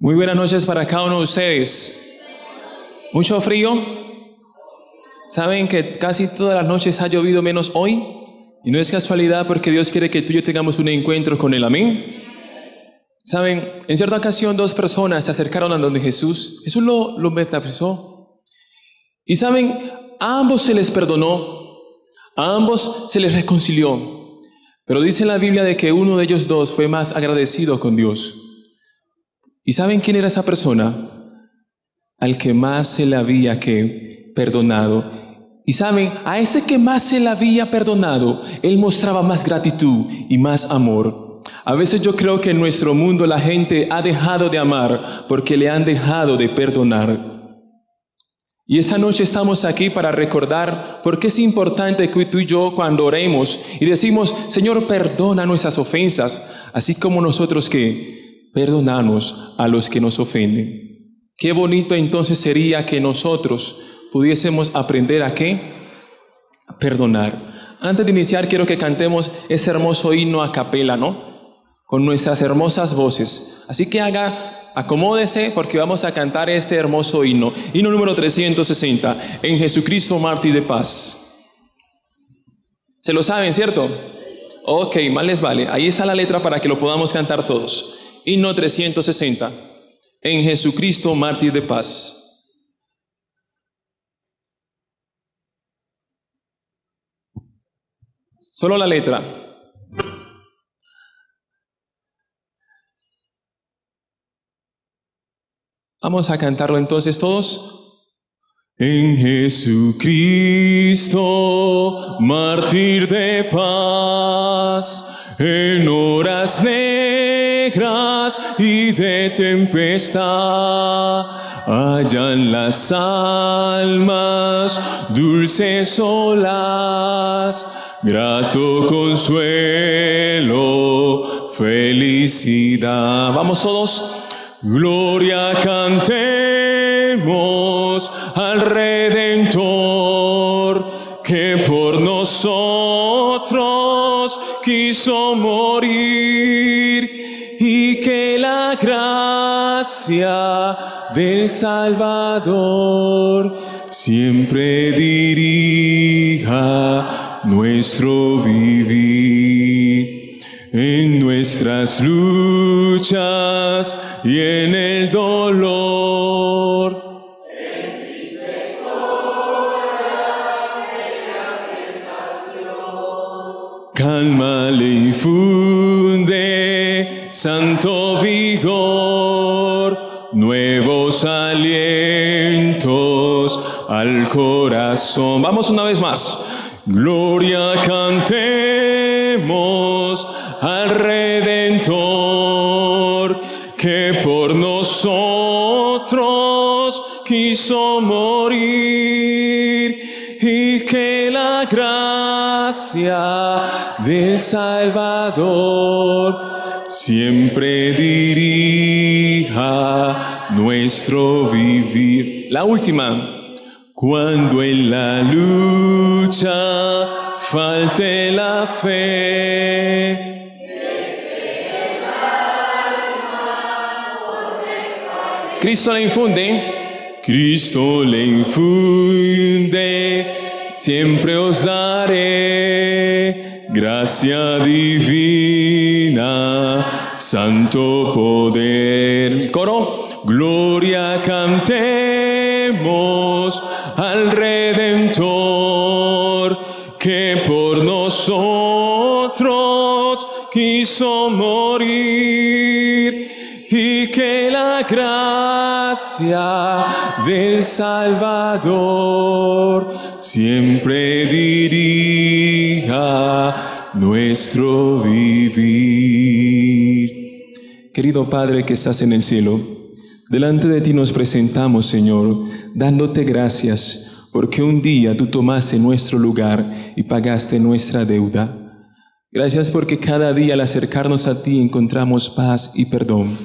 Muy buenas noches para cada uno de ustedes. ¿Mucho frío? ¿Saben que casi todas las noches ha llovido menos hoy? Y no es casualidad porque Dios quiere que tú y yo tengamos un encuentro con Él. Amén. ¿Saben? En cierta ocasión dos personas se acercaron a donde Jesús. Jesús lo metaforizó. Y ¿saben? A ambos se les perdonó. A ambos se les reconcilió. Pero dice la Biblia de que uno de ellos dos fue más agradecido con Dios. ¿Y saben quién era esa persona? Al que más se le había perdonado. Y saben, a ese que más se le había perdonado, él mostraba más gratitud y más amor. A veces yo creo que en nuestro mundo la gente ha dejado de amar porque le han dejado de perdonar. Y esta noche estamos aquí para recordar por qué es importante que tú y yo cuando oremos y decimos, Señor, perdona nuestras ofensas, así como nosotros que perdonamos a los que nos ofenden. Qué bonito entonces sería que nosotros pudiésemos aprender a ¿qué? A perdonar. Antes de iniciar quiero que cantemos ese hermoso himno a capela, ¿no? Con nuestras hermosas voces. Así que acomódese porque vamos a cantar este hermoso himno. Himno número 360. En Jesucristo, mártir de paz. ¿Se lo saben, cierto? Ok, más les vale. Ahí está la letra para que lo podamos cantar todos. Himno 360. En Jesucristo, mártir de paz. Solo la letra. Vamos a cantarlo entonces todos. En Jesucristo, mártir de paz, en horas negras y de tempestad, hallan las almas dulces olas, grato consuelo, felicidad. Vamos todos. Gloria cantemos al Redentor, que por nosotros quiso morir, y que la gracia del Salvador siempre dirija nuestro vivir. En nuestras luchas y en el dolor, en tristes horas de lamentación, calma le infunde santo vigor, nuevos alientos al corazón. Vamos una vez más. Gloria cantemos al Redentor, que por nosotros quiso morir, y que la gracia del Salvador siempre dirija nuestro vivir. La última. Cuando en la lucha falte la fe, Cristo le infunde, siempre os daré gracia divina, santo poder. El coro, gloria cantemos al Redentor, que por nosotros quiso morir, y que la gracia del Salvador siempre dirija nuestro vivir. Querido Padre que estás en el cielo, delante de ti nos presentamos, Señor, dándote gracias porque un día tú tomaste nuestro lugar y pagaste nuestra deuda. Gracias porque cada día al acercarnos a ti encontramos paz y perdón.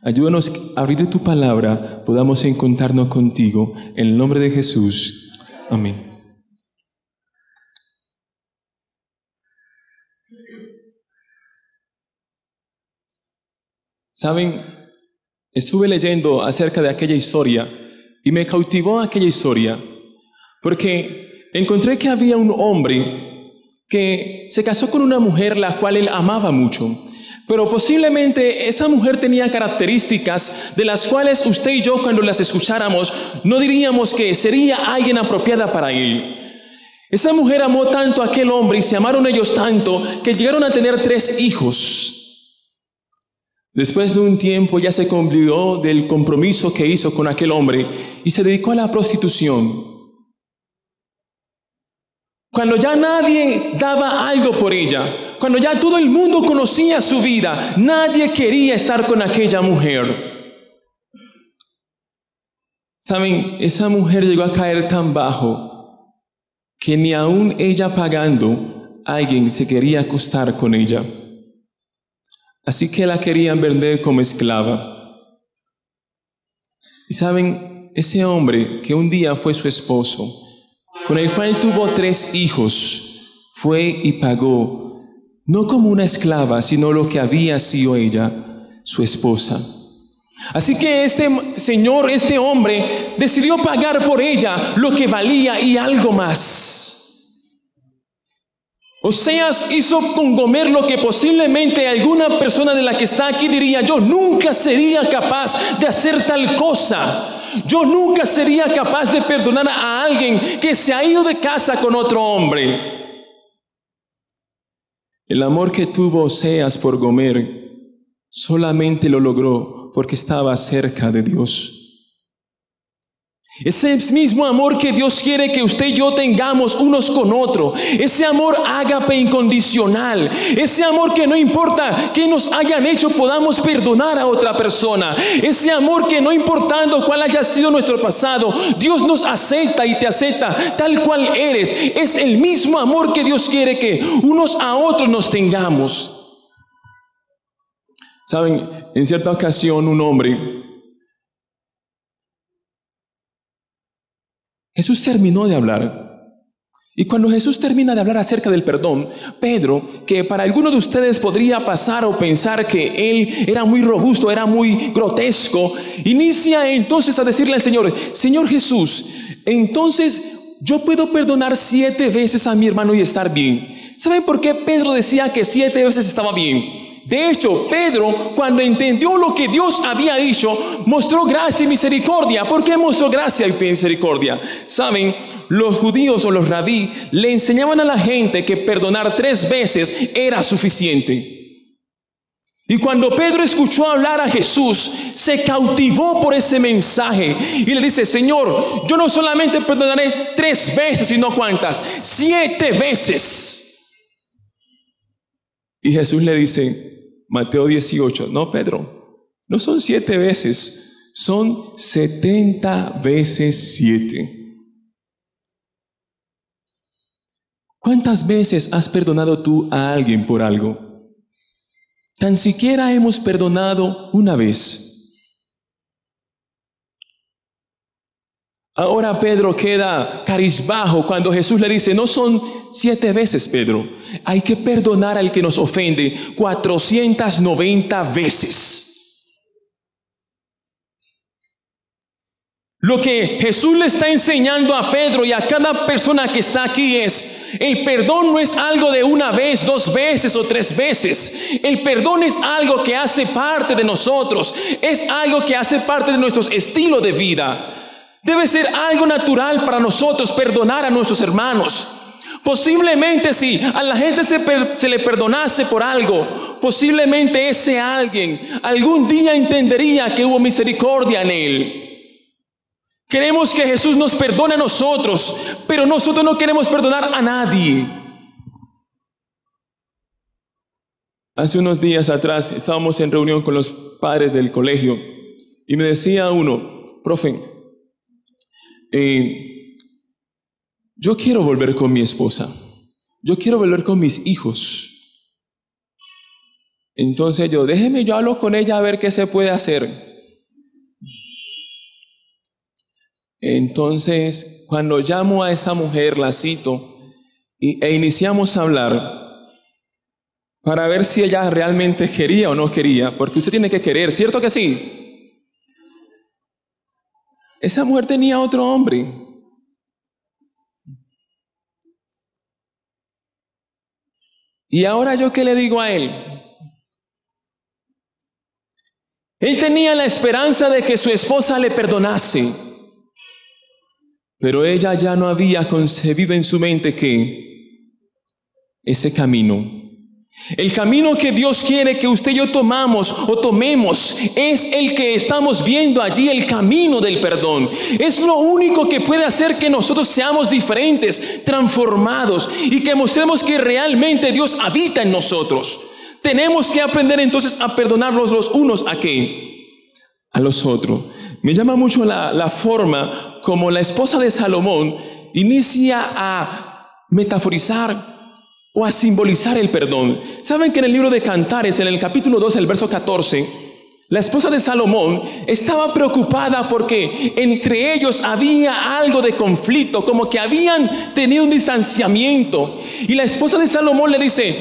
Ayúdanos a abrir tu palabra, podamos encontrarnos contigo. En el nombre de Jesús. Amén. ¿Saben? estuve leyendo acerca de aquella historia y me cautivó aquella historia porque encontré que había un hombre que se casó con una mujer la cual él amaba mucho, pero posiblemente esa mujer tenía características de las cuales usted y yo, cuando las escucháramos, no diríamos que sería alguien apropiada para él. Esa mujer amó tanto a aquel hombre y se amaron ellos tanto que llegaron a tener 3 hijos. Después de un tiempo ya se cumplió del compromiso que hizo con aquel hombre y se dedicó a la prostitución. Cuando ya nadie daba algo por ella, cuando ya todo el mundo conocía su vida, nadie quería estar con aquella mujer. ¿Saben? Esa mujer llegó a caer tan bajo que ni aún ella pagando, alguien se quería acostar con ella. Así que la querían vender como esclava. Y saben, ese hombre que un día fue su esposo, con el cual tuvo 3 hijos, fue y pagó, no como una esclava, sino lo que había sido ella, su esposa. Así que este señor, este hombre, decidió pagar por ella lo que valía y algo más. Oseas hizo con Gomer lo que posiblemente alguna persona de la que está aquí diría: yo nunca sería capaz de hacer tal cosa. Yo nunca sería capaz de perdonar a alguien que se ha ido de casa con otro hombre. El amor que tuvo Oseas por Gomer solamente lo logró porque estaba cerca de Dios. Ese mismo amor que Dios quiere que usted y yo tengamos unos con otros, ese amor ágape incondicional, ese amor que no importa qué nos hayan hecho, podamos perdonar a otra persona, ese amor que no importando cuál haya sido nuestro pasado, Dios nos acepta y te acepta tal cual eres. Es el mismo amor que Dios quiere que unos a otros nos tengamos. Saben, en cierta ocasión un hombre, Jesús terminó de hablar. Y cuando Jesús termina de hablar acerca del perdón, Pedro, que para algunos de ustedes podría pasar o pensar que él era muy robusto, era muy grotesco, inicia entonces a decirle al Señor: Señor Jesús, entonces yo puedo perdonar 7 veces a mi hermano y estar bien. ¿Saben por qué Pedro decía que 7 veces estaba bien? De hecho, Pedro, cuando entendió lo que Dios había dicho, mostró gracia y misericordia. ¿Por qué mostró gracia y misericordia? Saben, los judíos o los rabí le enseñaban a la gente que perdonar 3 veces era suficiente. Y cuando Pedro escuchó hablar a Jesús, se cautivó por ese mensaje y le dice: Señor, yo no solamente perdonaré 3 veces, sino ¿cuántas? 7 veces. Y Jesús le dice, Mateo 18, no, Pedro, no son 7 veces, son 70 veces 7. ¿Cuántas veces has perdonado tú a alguien por algo? Tan siquiera hemos perdonado una vez. Ahora Pedro queda cabizbajo cuando Jesús le dice: no son 7 veces, Pedro. Hay que perdonar al que nos ofende 490 veces. Lo que Jesús le está enseñando a Pedro y a cada persona que está aquí es: el perdón no es algo de una vez, 2 veces o 3 veces. El perdón es algo que hace parte de nosotros. Es algo que hace parte de nuestro estilo de vida. Debe ser algo natural para nosotros perdonar a nuestros hermanos. Posiblemente si a la gente se le perdonase por algo, posiblemente ese alguien algún día entendería que hubo misericordia en él. Queremos que Jesús nos perdone a nosotros, pero nosotros no queremos perdonar a nadie. Hace unos días atrás estábamos en reunión con los padres del colegio y me decía uno: profe, yo quiero volver con mi esposa, yo quiero volver con mis hijos. Entonces déjeme, yo hablo con ella a ver qué se puede hacer. Entonces, cuando llamo a esta mujer, la cito e iniciamos a hablar para ver si ella realmente quería o no quería, porque usted tiene que querer, ¿cierto que sí? esa mujer tenía otro hombre. Y ahora yo qué le digo a él. Él tenía la esperanza de que su esposa le perdonase, pero ella ya no había concebido en su mente que ese camino, el camino que Dios quiere que usted y yo tomemos, es el que estamos viendo allí, el camino del perdón. Es lo único que puede hacer que nosotros seamos diferentes, transformados, y que mostremos que realmente Dios habita en nosotros. Tenemos que aprender entonces a perdonarnos los unos a los otros. Me llama mucho la forma como la esposa de Salomón inicia a metaforizar o a simbolizar el perdón. Saben que en el libro de Cantares, en el capítulo 2, el verso 14, la esposa de Salomón estaba preocupada porque entre ellos había algo de conflicto, como que habían tenido un distanciamiento. Y la esposa de Salomón le dice,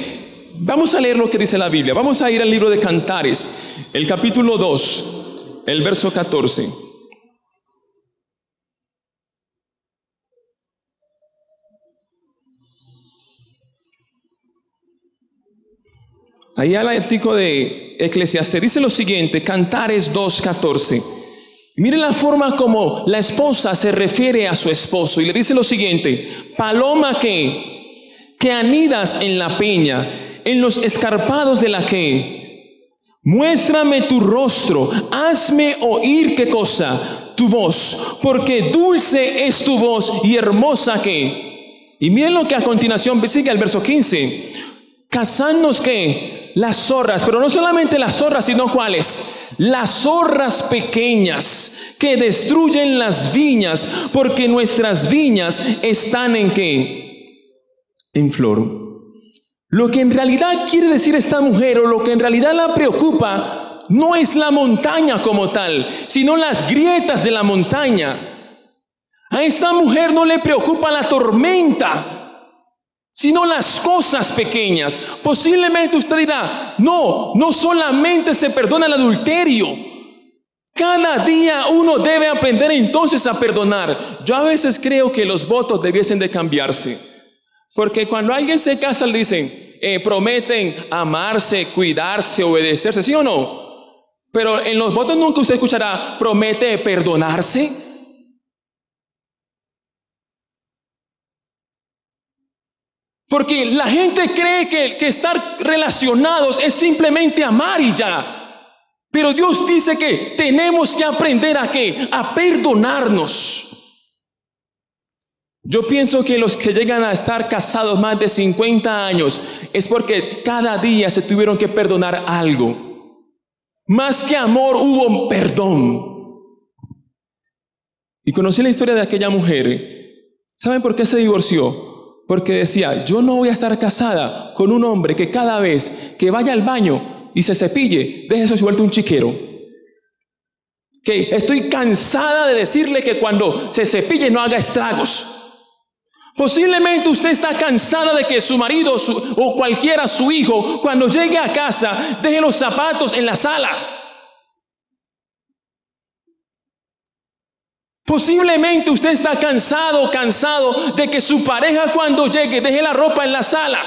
vamos a leer lo que dice la Biblia. Vamos a ir al libro de Cantares, el capítulo 2, el verso 14. Ahí al artículo de Eclesiastés dice lo siguiente, Cantares 2:14. Miren la forma como la esposa se refiere a su esposo y le dice lo siguiente: paloma que anidas en la peña, en los escarpados de la que, muéstrame tu rostro, hazme oír qué cosa, tu voz, porque dulce es tu voz y hermosa que. Y miren lo que a continuación sigue el verso 15. Cazadnos que las zorras, pero no solamente las zorras, sino ¿cuáles? Las zorras pequeñas que destruyen las viñas, porque nuestras viñas están en ¿qué? En flor. Lo que en realidad quiere decir esta mujer, o lo que en realidad la preocupa, no es la montaña como tal, sino las grietas de la montaña. A esta mujer no le preocupa la tormenta, sino las cosas pequeñas. Posiblemente usted dirá, no solamente se perdona el adulterio. Cada día uno debe aprender entonces a perdonar. Yo a veces creo que los votos debiesen de cambiarse. Porque cuando alguien se casa le dicen, prometen amarse, cuidarse, obedecerse, ¿sí o no? Pero en los votos nunca usted escuchará, promete perdonarse. Porque la gente cree que estar relacionados es simplemente amar y ya. Pero Dios dice que tenemos que aprender a ¿qué? A perdonarnos. Yo pienso que los que llegan a estar casados más de 50 años es porque cada día se tuvieron que perdonar algo. Más que amor hubo perdón. Y conocí la historia de aquella mujer. ¿Saben por qué se divorció? Porque decía, yo no voy a estar casada con un hombre que cada vez que vaya al baño y se cepille, deje eso vuelto un chiquero. Que estoy cansada de decirle que cuando se cepille no haga estragos. Posiblemente usted está cansada de que su marido o cualquiera su hijo, cuando llegue a casa, deje los zapatos en la sala. Posiblemente usted está cansado de que su pareja cuando llegue deje la ropa en la sala.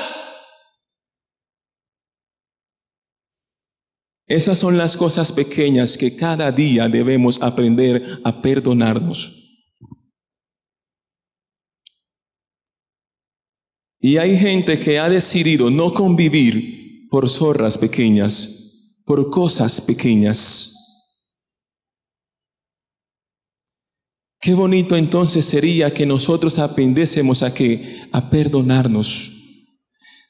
Esas son las cosas pequeñas que cada día debemos aprender a perdonarnos. Y hay gente que ha decidido no convivir por zorras pequeñas, por cosas pequeñas. Qué bonito entonces sería que nosotros aprendiésemos a perdonarnos.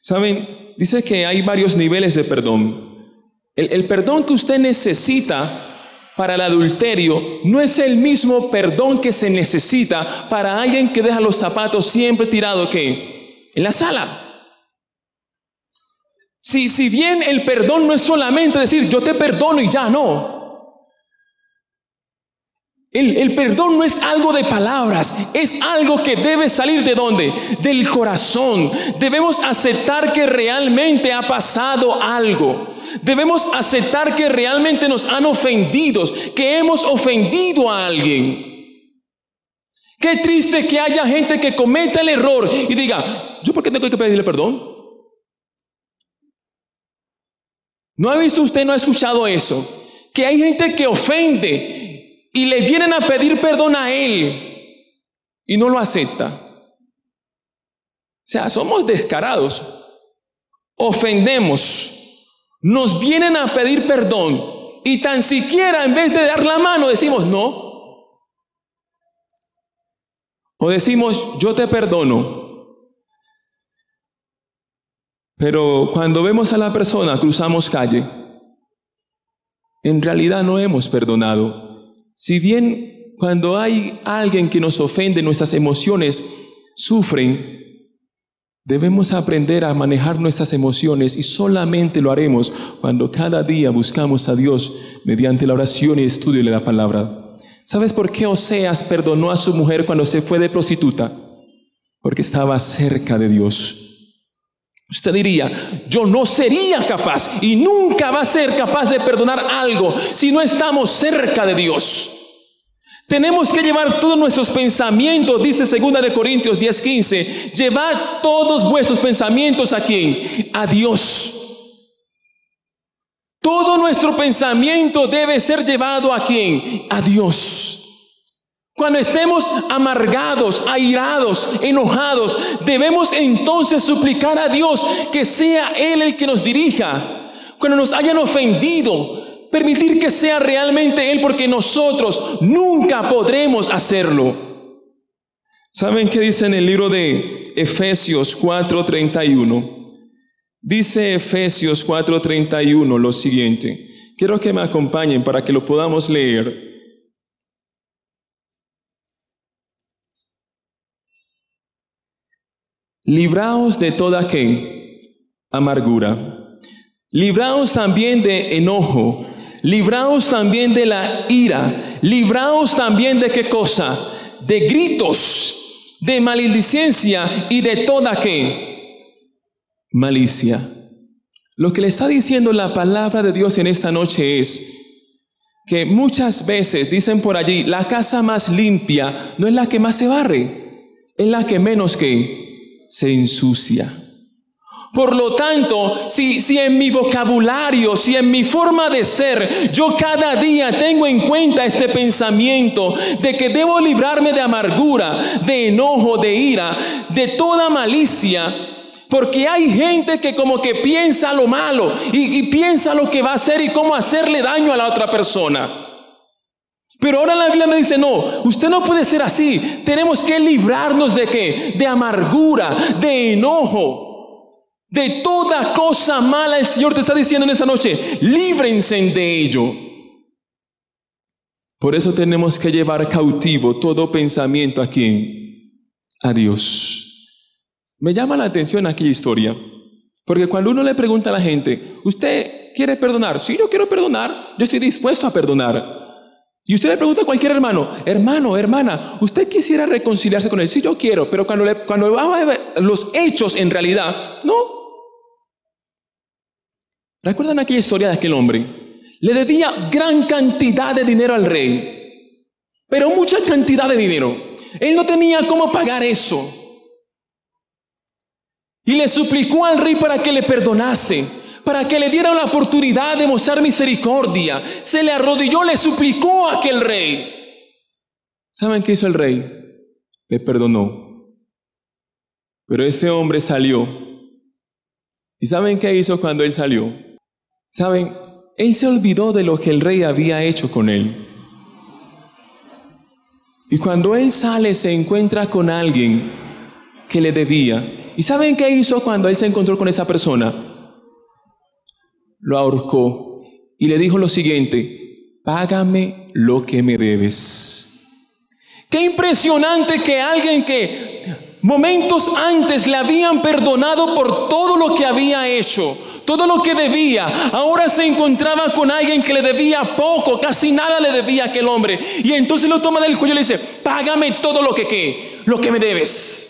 ¿Saben? Dice que hay varios niveles de perdón. El perdón que usted necesita para el adulterio no es el mismo perdón que se necesita para alguien que deja los zapatos siempre tirados ¿qué? En la sala. Si bien el perdón no es solamente decir yo te perdono y ya, no. El perdón no es algo de palabras, es algo que debe salir ¿de dónde? Del corazón. Debemos aceptar que realmente ha pasado algo. Debemos aceptar que realmente nos han ofendido, que hemos ofendido a alguien. Qué triste que haya gente que cometa el error y diga, ¿yo por qué tengo que pedirle perdón? ¿No ha visto usted, no ha escuchado eso? Que hay gente que ofende y le vienen a pedir perdón a él y no lo acepta. O sea, somos descarados. Ofendemos, nos vienen a pedir perdón y tan siquiera en vez de dar la mano decimos no. O decimos, yo te perdono. Pero cuando vemos a la persona, cruzamos calle. En realidad no hemos perdonado. Si bien cuando hay alguien que nos ofende, nuestras emociones sufren, debemos aprender a manejar nuestras emociones y solamente lo haremos cuando cada día buscamos a Dios mediante la oración y estudio de la palabra. ¿Sabes por qué Oseas perdonó a su mujer cuando se fue de prostituta? Porque estaba cerca de Dios. Usted diría, yo no sería capaz y nunca va a ser capaz de perdonar algo si no estamos cerca de Dios. Tenemos que llevar todos nuestros pensamientos, dice 2 Corintios 10:15, llevad todos vuestros pensamientos ¿a quién? A Dios. Todo nuestro pensamiento debe ser llevado ¿a quién? A Dios. Cuando estemos amargados, airados, enojados, debemos entonces suplicar a Dios que sea Él el que nos dirija. Cuando nos hayan ofendido, permitir que sea realmente Él, porque nosotros nunca podremos hacerlo. ¿Saben qué dice en el libro de Efesios 4:31? Dice Efesios 4:31 lo siguiente. Quiero que me acompañen para que lo podamos leer. Libraos de toda ¿qué? Amargura. Libraos también de enojo. Libraos también de la ira. Libraos también de ¿qué cosa? De gritos, de maledicencia y de toda ¿qué? Malicia. Lo que le está diciendo la palabra de Dios en esta noche es que muchas veces dicen por allí, la casa más limpia no es la que más se barre, es la que menos que se ensucia. Por lo tanto, si en mi vocabulario, si en mi forma de ser, yo cada día tengo en cuenta este pensamiento de que debo librarme de amargura, de enojo, de ira, de toda malicia, porque hay gente que como que piensa lo malo y piensa lo que va a hacer y cómo hacerle daño a la otra persona. Pero ahora la Biblia me dice, no, usted no puede ser así. Tenemos que librarnos de ¿qué? De amargura, de enojo, de toda cosa mala. El Señor te está diciendo en esta noche, líbrense de ello. Por eso tenemos que llevar cautivo todo pensamiento ¿a quién? A Dios. Me llama la atención aquella historia, porque cuando uno le pregunta a la gente, ¿usted quiere perdonar? Sí, yo quiero perdonar, yo estoy dispuesto a perdonar. Y usted le pregunta a cualquier hermano, hermana, ¿usted quisiera reconciliarse con él? Sí, yo quiero, pero cuando va a ver los hechos en realidad, no. ¿Recuerdan aquella historia de aquel hombre? Le debía gran cantidad de dinero al rey, pero mucha cantidad de dinero. Él no tenía cómo pagar eso. Y le suplicó al rey para que le perdonase, para que le diera la oportunidad de mostrar misericordia. Se le arrodilló, le suplicó a aquel rey. ¿Saben qué hizo el rey? Le perdonó. Pero este hombre salió. ¿Y saben qué hizo cuando él salió? ¿Saben? Él se olvidó de lo que el rey había hecho con él. Y cuando él sale se encuentra con alguien que le debía. ¿Y saben qué hizo cuando él se encontró con esa persona? Lo ahorcó y le dijo lo siguiente: págame lo que me debes. Qué impresionante que alguien que momentos antes le habían perdonado por todo lo que había hecho, todo lo que debía, ahora se encontraba con alguien que le debía poco, casi nada le debía a aquel hombre, y entonces lo toma del cuello y le dice: págame todo lo que me debes.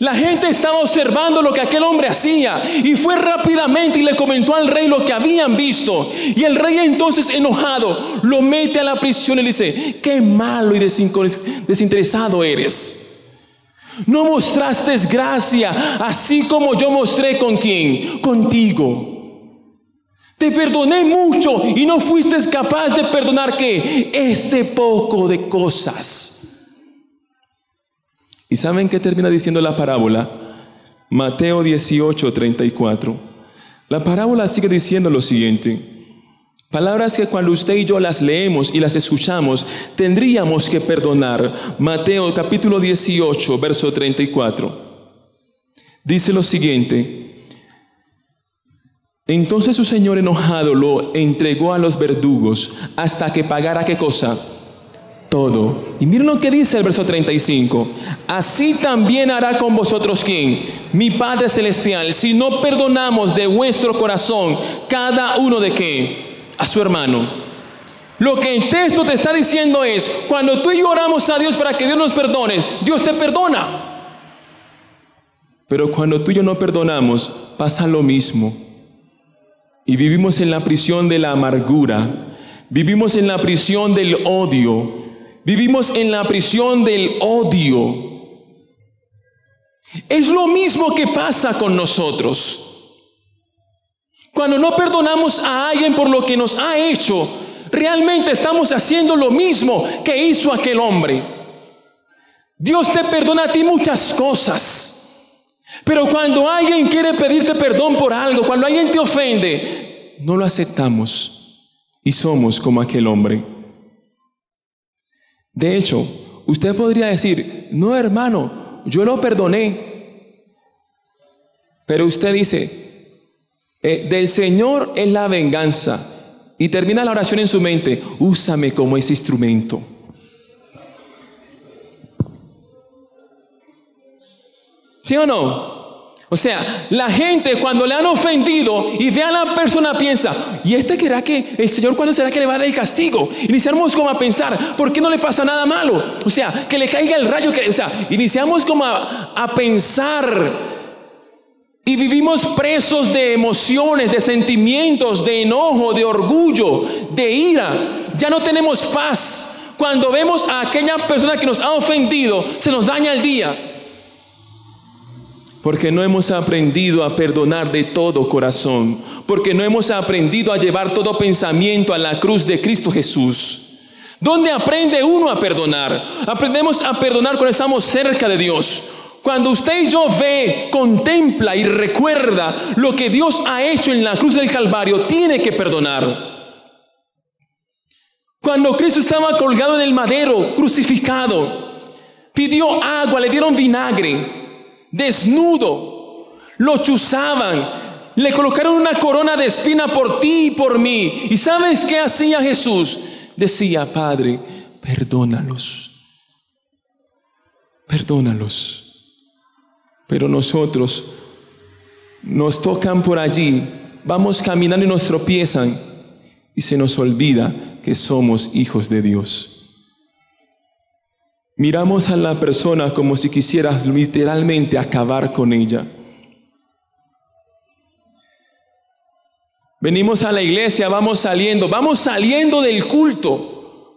La gente estaba observando lo que aquel hombre hacía y fue rápidamente y le comentó al rey lo que habían visto. Y el rey, entonces enojado, lo mete a la prisión y le dice: qué malo y desinteresado eres. No mostraste gracia, así como yo mostré ¿con quién? Contigo. Te perdoné mucho y no fuiste capaz de perdonar ¿qué? Ese poco de cosas. ¿Y saben qué termina diciendo la parábola? Mateo 18:34. La parábola sigue diciendo lo siguiente. Palabras que cuando usted y yo las leemos y las escuchamos, tendríamos que perdonar. Mateo capítulo 18, verso 34. Dice lo siguiente. Entonces su señor enojado lo entregó a los verdugos hasta que pagara ¿qué cosa? Todo. Y miren lo que dice el verso 35. Así también hará con vosotros ¿quién? Mi Padre Celestial, si no perdonamos de vuestro corazón cada uno de ¿qué? A su hermano. Lo que el texto te está diciendo es, cuando tú y yo oramos a Dios para que Dios nos perdone, Dios te perdona. Pero cuando tú y yo no perdonamos, pasa lo mismo. Y vivimos en la prisión de la amargura. Vivimos en la prisión del odio. Vivimos en la prisión del odio. Es lo mismo que pasa con nosotros. Cuando no perdonamos a alguien por lo que nos ha hecho, realmente estamos haciendo lo mismo que hizo aquel hombre. Dios te perdona a ti muchas cosas, pero cuando alguien quiere pedirte perdón por algo, cuando alguien te ofende, no lo aceptamos y somos como aquel hombre. De hecho, usted podría decir: no, hermano, yo lo perdoné. Pero usted dice: del Señor es la venganza. Y termina la oración en su mente: úsame como ese instrumento. ¿Sí o no? O sea, la gente cuando le han ofendido y ve a la persona piensa: ¿y este creerá que el Señor cuándo será que le va a dar el castigo? Iniciamos como a pensar: ¿por qué no le pasa nada malo? O sea, que le caiga el rayo. Iniciamos como a pensar y vivimos presos de emociones, de sentimientos, de enojo, de orgullo, de ira. Ya no tenemos paz. Cuando vemos a aquella persona que nos ha ofendido, se nos daña el día. Porque no hemos aprendido a perdonar de todo corazón. Porque no hemos aprendido a llevar todo pensamiento a la cruz de Cristo Jesús. ¿Dónde aprende uno a perdonar? Aprendemos a perdonar cuando estamos cerca de Dios. Cuando usted y yo ve, contempla y recuerda lo que Dios ha hecho en la cruz del Calvario, tiene que perdonar. Cuando Cristo estaba colgado en el madero, crucificado, pidió agua, le dieron vinagre. Desnudo, lo chuzaban, le colocaron una corona de espina por ti y por mí. ¿Y sabes qué hacía Jesús? Decía: Padre, perdónalos, perdónalos. Pero nosotros nos tocan por allí, vamos caminando y nos tropiezan y se nos olvida que somos hijos de Dios. Miramos a la persona como si quisieras literalmente acabar con ella. Venimos a la iglesia, vamos saliendo del culto.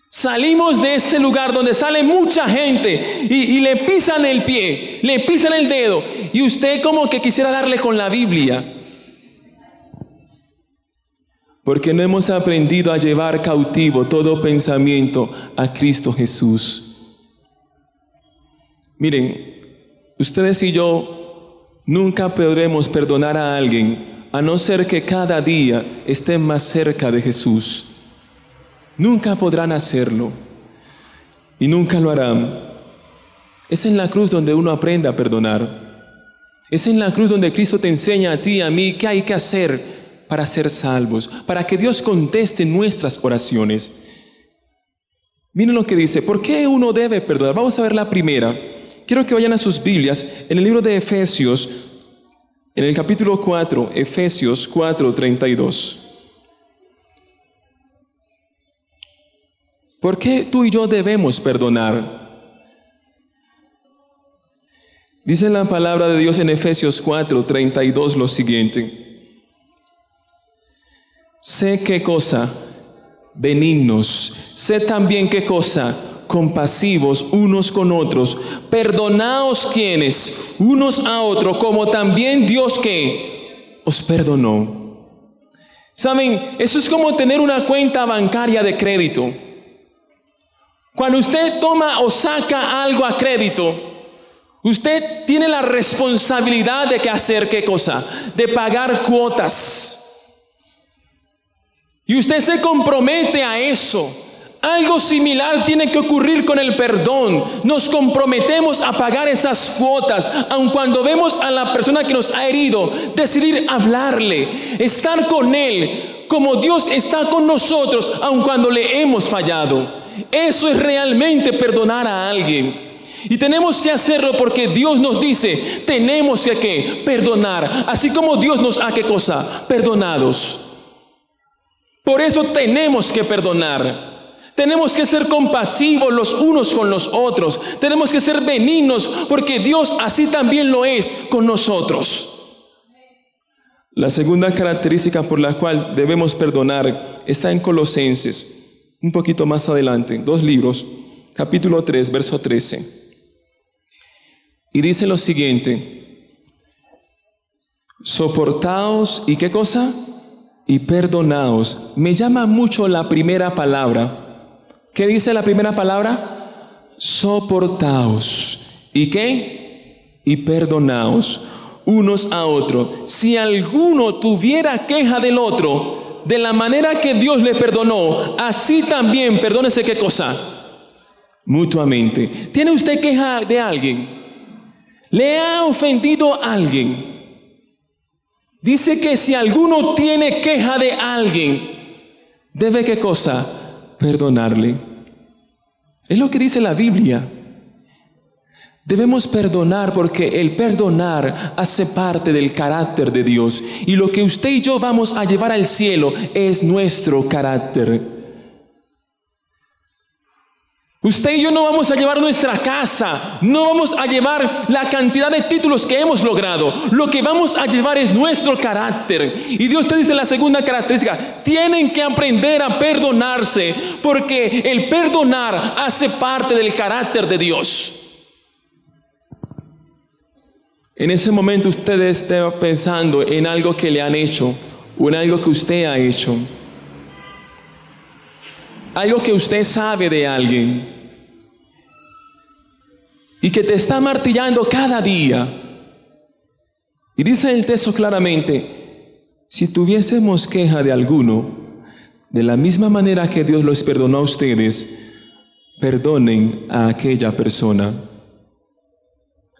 Salimos de ese lugar donde sale mucha gente y le pisan el pie, le pisan el dedo, y usted como que quisiera darle con la Biblia. Porque no hemos aprendido a llevar cautivo todo pensamiento a Cristo Jesús. Miren, ustedes y yo nunca podremos perdonar a alguien a no ser que cada día estén más cerca de Jesús. Nunca podrán hacerlo y nunca lo harán. Es en la cruz donde uno aprende a perdonar. Es en la cruz donde Cristo te enseña a ti y a mí qué hay que hacer para ser salvos, para que Dios conteste nuestras oraciones. Miren lo que dice: ¿por qué uno debe perdonar? Vamos a ver la primera. Quiero que vayan a sus Biblias en el libro de Efesios, en el capítulo 4, Efesios 4:32. ¿Por qué tú y yo debemos perdonar? Dice la palabra de Dios en Efesios 4:32 lo siguiente. Sé qué cosa, benignos, sé también qué cosa, compasivos unos con otros, perdonaos quienes, unos a otros, como también Dios que os perdonó. Saben, eso es como tener una cuenta bancaria de crédito. Cuando usted toma o saca algo a crédito, usted tiene la responsabilidad de que hacer qué cosa, de pagar cuotas. Y usted se compromete a eso. Algo similar tiene que ocurrir con el perdón. Nos comprometemos a pagar esas cuotas, aun cuando vemos a la persona que nos ha herido, decidir hablarle, estar con él, como Dios está con nosotros, aun cuando le hemos fallado. Eso es realmente perdonar a alguien. Y tenemos que hacerlo porque Dios nos dice, tenemos que ¿qué? Perdonar, así como Dios nos ha ¿qué cosa? Perdonados. Por eso tenemos que perdonar. Tenemos que ser compasivos los unos con los otros. Tenemos que ser benignos porque Dios así también lo es con nosotros. La segunda característica por la cual debemos perdonar está en Colosenses, un poquito más adelante, 2 libros, capítulo 3, verso 13. Y dice lo siguiente: soportaos y ¿qué cosa? Y perdonaos. Me llama mucho la primera palabra. ¿Qué dice la primera palabra? Soportaos. ¿Y qué? Y perdonaos unos a otros. Si alguno tuviera queja del otro, de la manera que Dios le perdonó, así también perdónese ¿qué cosa? Mutuamente. ¿Tiene usted queja de alguien? ¿Le ha ofendido a alguien? Dice que si alguno tiene queja de alguien, debe ¿qué cosa? Perdonarle. Es lo que dice la Biblia. Debemos perdonar porque el perdonar hace parte del carácter de Dios. Y lo que usted y yo vamos a llevar al cielo es nuestro carácter. Usted y yo no vamos a llevar nuestra casa, no vamos a llevar la cantidad de títulos que hemos logrado. Lo que vamos a llevar es nuestro carácter. Y Dios te dice la segunda característica: tienen que aprender a perdonarse, porque el perdonar hace parte del carácter de Dios. En ese momento usted está pensando en algo que le han hecho o en algo que usted ha hecho. Algo que usted sabe de alguien y que te está martillando cada día. Y dice el texto claramente: si tuviésemos queja de alguno, de la misma manera que Dios los perdonó a ustedes, perdonen a aquella persona.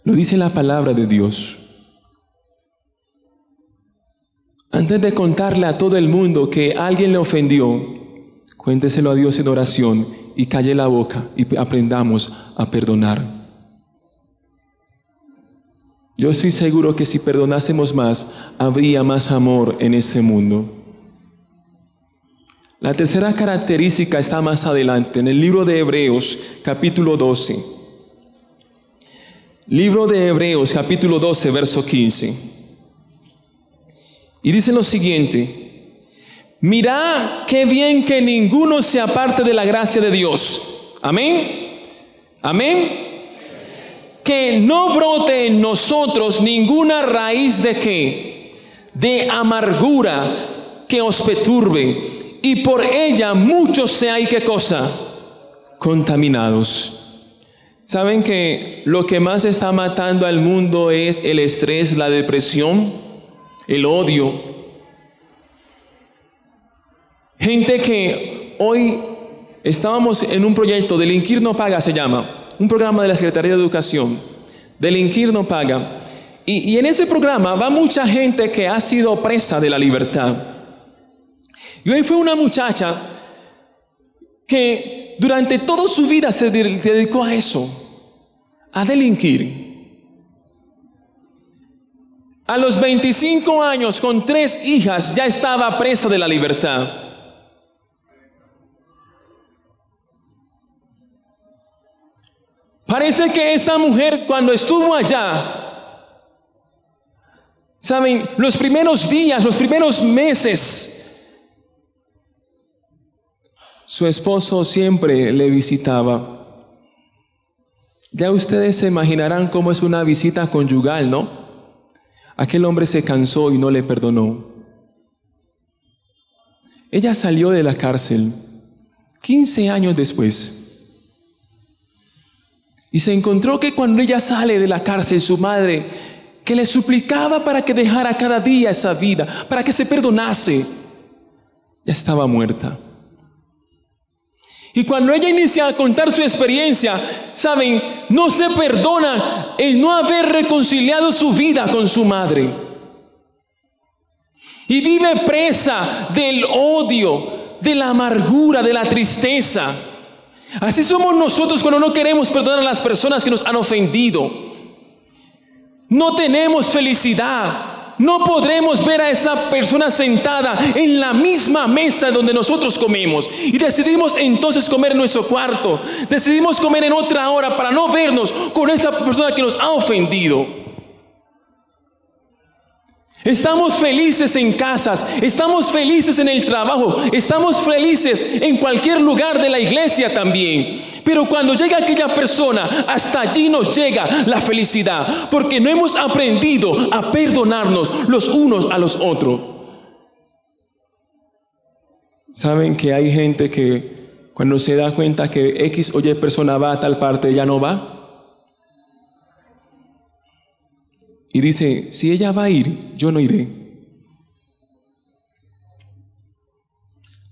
Lo dice la palabra de Dios. Antes de contarle a todo el mundo que alguien le ofendió, cuénteselo a Dios en oración y calle la boca y aprendamos a perdonar. Yo estoy seguro que si perdonásemos más, habría más amor en este mundo. La tercera característica está más adelante, en el libro de Hebreos, capítulo 12. Libro de Hebreos, capítulo 12, verso 15. Y dice lo siguiente: mirad qué bien que ninguno se aparte de la gracia de Dios. Amén. Amén. Que no brote en nosotros ninguna raíz de ¿qué? De amargura que os perturbe, y por ella muchos seáis ¿qué cosa? Contaminados. ¿Saben que lo que más está matando al mundo es el estrés, la depresión, el odio? Gente que hoy estábamos en un proyecto, Delinquir no paga se llama, un programa de la Secretaría de Educación, Delinquir no paga. Y en ese programa va mucha gente que ha sido presa de la libertad. Y hoy fue una muchacha que durante toda su vida se dedicó a eso, a delinquir. A los 25 años, con 3 hijas, ya estaba presa de la libertad. Parece que esta mujer, cuando estuvo allá, saben, los primeros días, los primeros meses, su esposo siempre le visitaba. Ya ustedes se imaginarán cómo es una visita conyugal, ¿no? Aquel hombre se cansó y no le perdonó. Ella salió de la cárcel 15 años después. Y se encontró que cuando ella sale de la cárcel, su madre, que le suplicaba para que dejara cada día esa vida, para que se perdonase, ya estaba muerta. Y cuando ella inicia a contar su experiencia, saben, no se perdona el no haber reconciliado su vida con su madre. Y vive presa del odio, de la amargura, de la tristeza. Así somos nosotros cuando no queremos perdonar a las personas que nos han ofendido. No tenemos felicidad. No podremos ver a esa persona sentada en la misma mesa donde nosotros comemos. Y decidimos entonces comer en nuestro cuarto. Decidimos comer en otra hora para no vernos con esa persona que nos ha ofendido. Estamos felices en casas, estamos felices en el trabajo, estamos felices en cualquier lugar de la iglesia también. Pero cuando llega aquella persona, hasta allí nos llega la felicidad, porque no hemos aprendido a perdonarnos los unos a los otros. ¿Saben que hay gente que cuando se da cuenta que X o Y persona va a tal parte, ya no va? Y dice, si ella va a ir, yo no iré.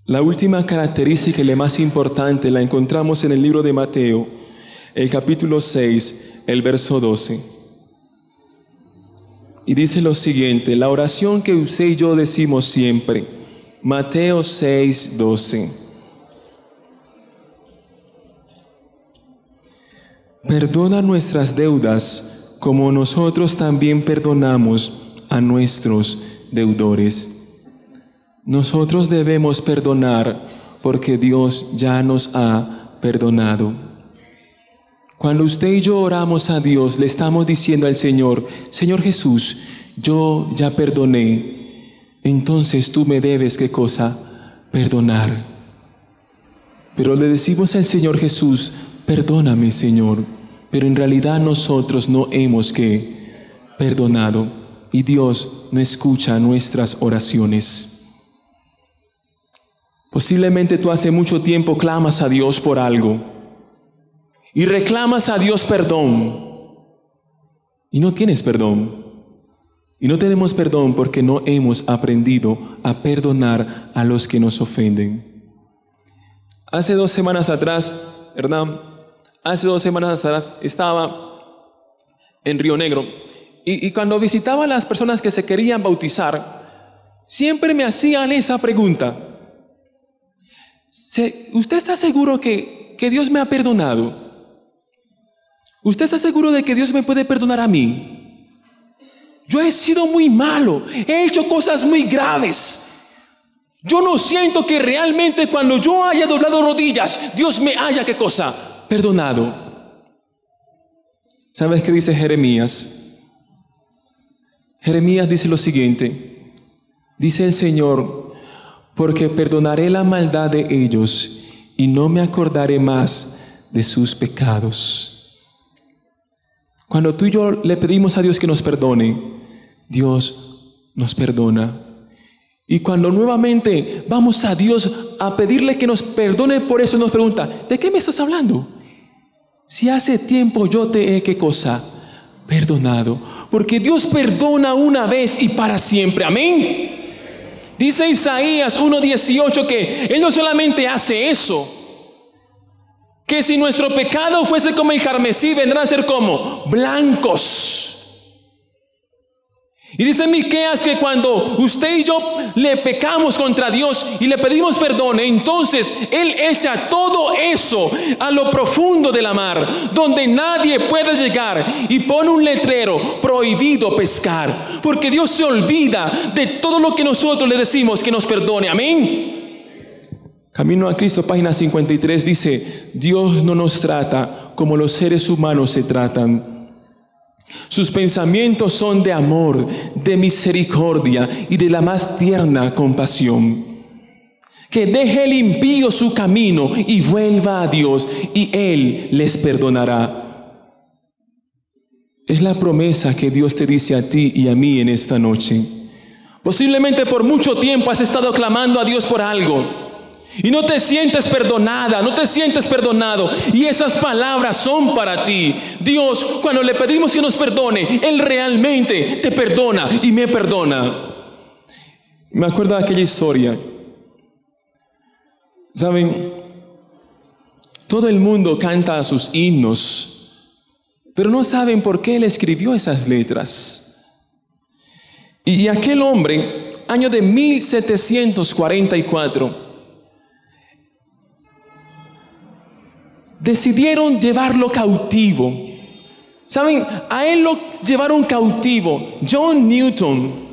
La última característica y la más importante la encontramos en el libro de Mateo, el capítulo 6, el verso 12. Y dice lo siguiente, la oración que usted y yo decimos siempre, Mateo 6, 12. Perdona nuestras deudas, como nosotros también perdonamos a nuestros deudores. Nosotros debemos perdonar porque Dios ya nos ha perdonado. Cuando usted y yo oramos a Dios, le estamos diciendo al Señor, Señor Jesús, yo ya perdoné, entonces tú me debes, ¿qué cosa? Perdonar. Pero le decimos al Señor Jesús, perdóname, Señor. Pero en realidad nosotros no hemos perdonado y Dios no escucha nuestras oraciones. Posiblemente tú hace mucho tiempo clamas a Dios por algo y reclamas a Dios perdón y no tienes perdón. Y no tenemos perdón porque no hemos aprendido a perdonar a los que nos ofenden. Hace 2 semanas atrás, ¿verdad? Hace 2 semanas atrás estaba en Río Negro y cuando visitaba a las personas que se querían bautizar, siempre me hacían esa pregunta. ¿Usted está seguro que Dios me ha perdonado? ¿Usted está seguro de que Dios me puede perdonar a mí? Yo he sido muy malo, he hecho cosas muy graves. Yo no siento que realmente cuando yo haya doblado rodillas, Dios me haya, ¿qué cosa? Perdonado. ¿Sabes qué dice Jeremías? Jeremías dice lo siguiente. Dice el Señor, porque perdonaré la maldad de ellos y no me acordaré más de sus pecados. Cuando tú y yo le pedimos a Dios que nos perdone, Dios nos perdona. Y cuando nuevamente vamos a Dios a pedirle que nos perdone por eso, nos pregunta, ¿de qué me estás hablando? Si hace tiempo yo te he, ¿qué cosa? Perdonado. Porque Dios perdona una vez y para siempre. Amén. Dice Isaías 1:18 que Él no solamente hace eso, que si nuestro pecado fuese como el carmesí, vendrán a ser como blancos. Y dice Miqueas que cuando usted y yo le pecamos contra Dios y le pedimos perdón, entonces Él echa todo eso a lo profundo de la mar, donde nadie puede llegar, y pone un letrero, prohibido pescar, porque Dios se olvida de todo lo que nosotros le decimos que nos perdone. Amén. Camino a Cristo, página 53, dice: Dios no nos trata como los seres humanos se tratan. Sus pensamientos son de amor, de misericordia y de la más tierna compasión. Que deje el impío su camino y vuelva a Dios, y Él les perdonará. Es la promesa que Dios te dice a ti y a mí en esta noche. Posiblemente por mucho tiempo has estado clamando a Dios por algo y no te sientes perdonada, no te sientes perdonado, y esas palabras son para ti. Dios, cuando le pedimos que nos perdone, Él realmente te perdona y me perdona. Me acuerdo de aquella historia. ¿Saben? Todo el mundo canta sus himnos, pero no saben por qué Él escribió esas letras. Y aquel hombre, año de 1744, decidieron llevarlo cautivo. ¿Saben? A él lo llevaron cautivo, John Newton.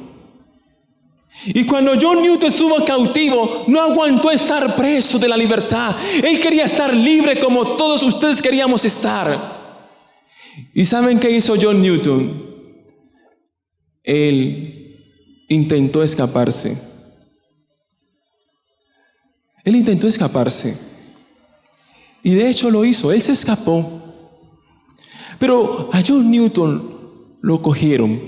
Y cuando John Newton estuvo cautivo, no aguantó estar preso de la libertad. Él quería estar libre como todos ustedes queríamos estar. ¿Y saben qué hizo John Newton? Él intentó escaparse. Él intentó escaparse. Y de hecho lo hizo, él se escapó. Pero a John Newton lo cogieron.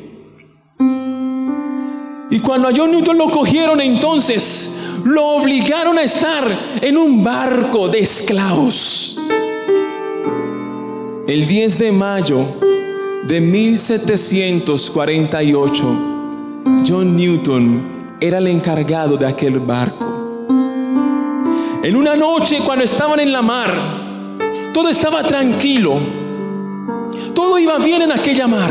Y cuando a John Newton lo cogieron, entonces lo obligaron a estar en un barco de esclavos. El 10 de mayo de 1748, John Newton era el encargado de aquel barco. En una noche, cuando estaban en la mar, todo estaba tranquilo, todo iba bien en aquella mar.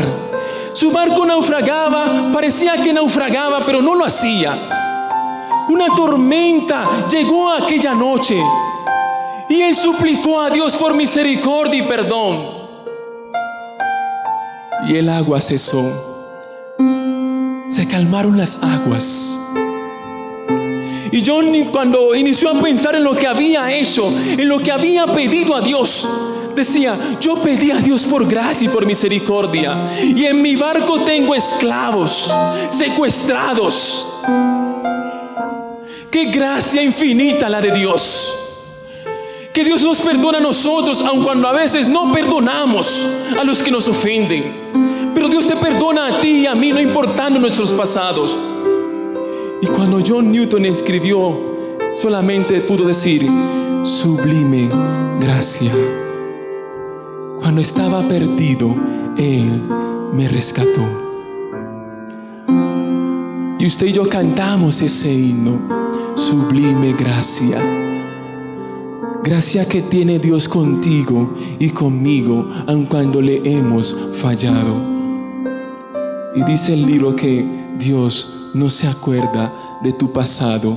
Su barco naufragaba, parecía que naufragaba, pero no lo hacía. Una tormenta llegó aquella noche y él suplicó a Dios por misericordia y perdón. Y el agua cesó, se calmaron las aguas. Y John, cuando inició a pensar en lo que había hecho, en lo que había pedido a Dios, decía: yo pedí a Dios por gracia y por misericordia, y en mi barco tengo esclavos, secuestrados. ¡Qué gracia infinita la de Dios! Que Dios nos perdona a nosotros, aun cuando a veces no perdonamos a los que nos ofenden. Pero Dios te perdona a ti y a mí, no importando nuestros pasados. Y cuando John Newton escribió, solamente pudo decir: sublime gracia. Cuando estaba perdido, Él me rescató. Y usted y yo cantamos ese himno: sublime gracia. Gracia que tiene Dios contigo y conmigo, aun cuando le hemos fallado. Y dice el libro que Dios no se acuerda de tu pasado.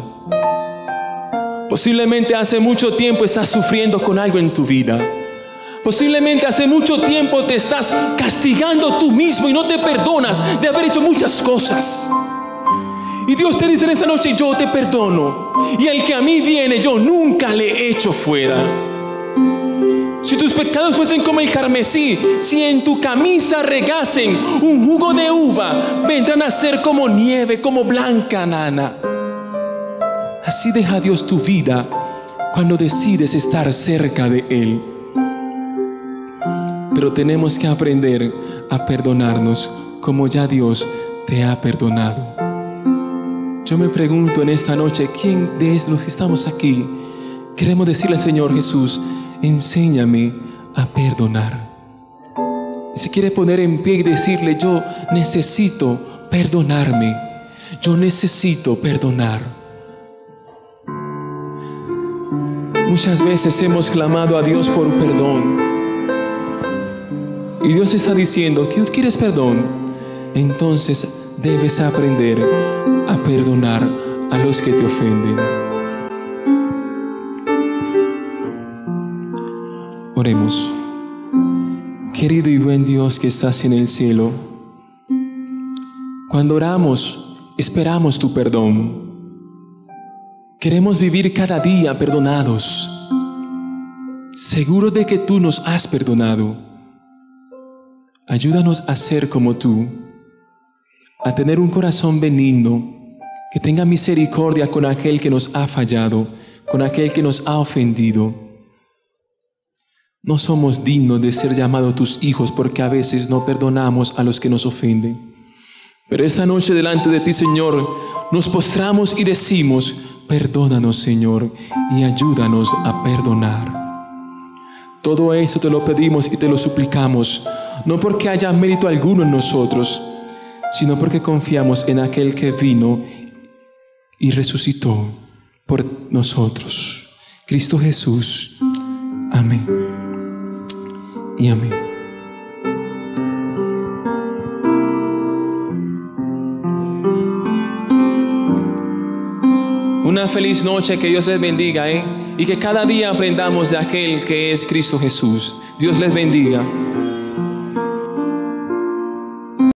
Posiblemente hace mucho tiempo estás sufriendo con algo en tu vida. Posiblemente hace mucho tiempo te estás castigando tú mismo y no te perdonas de haber hecho muchas cosas. Y Dios te dice en esta noche: yo te perdono, y el que a mí viene, yo nunca le echo fuera. Si tus pecados fuesen como el carmesí, si en tu camisa regasen un jugo de uva, vendrán a ser como nieve, como blanca nana. Así deja Dios tu vida cuando decides estar cerca de Él. Pero tenemos que aprender a perdonarnos como ya Dios te ha perdonado. Yo me pregunto en esta noche, ¿quién de los que estamos aquí queremos decirle al Señor Jesús: enséñame a perdonar? Y si quiere poner en pie y decirle: yo necesito perdonarme, yo necesito perdonar. Muchas veces hemos clamado a Dios por perdón, y Dios está diciendo que tú quieres perdón, entonces debes aprender a perdonar a los que te ofenden. Oremos. Querido y buen Dios que estás en el cielo, cuando oramos, esperamos tu perdón. Queremos vivir cada día perdonados, seguros de que tú nos has perdonado. Ayúdanos a ser como tú, a tener un corazón benigno, que tenga misericordia con aquel que nos ha fallado, con aquel que nos ha ofendido. No somos dignos de ser llamados tus hijos porque a veces no perdonamos a los que nos ofenden. Pero esta noche delante de ti, Señor, nos postramos y decimos: perdónanos, Señor, y ayúdanos a perdonar. Todo eso te lo pedimos y te lo suplicamos, no porque haya mérito alguno en nosotros, sino porque confiamos en aquel que vino y resucitó por nosotros, Cristo Jesús. Amén y amén. Una feliz noche, que Dios les bendiga, y que cada día aprendamos de aquel que es Cristo Jesús. Dios les bendiga.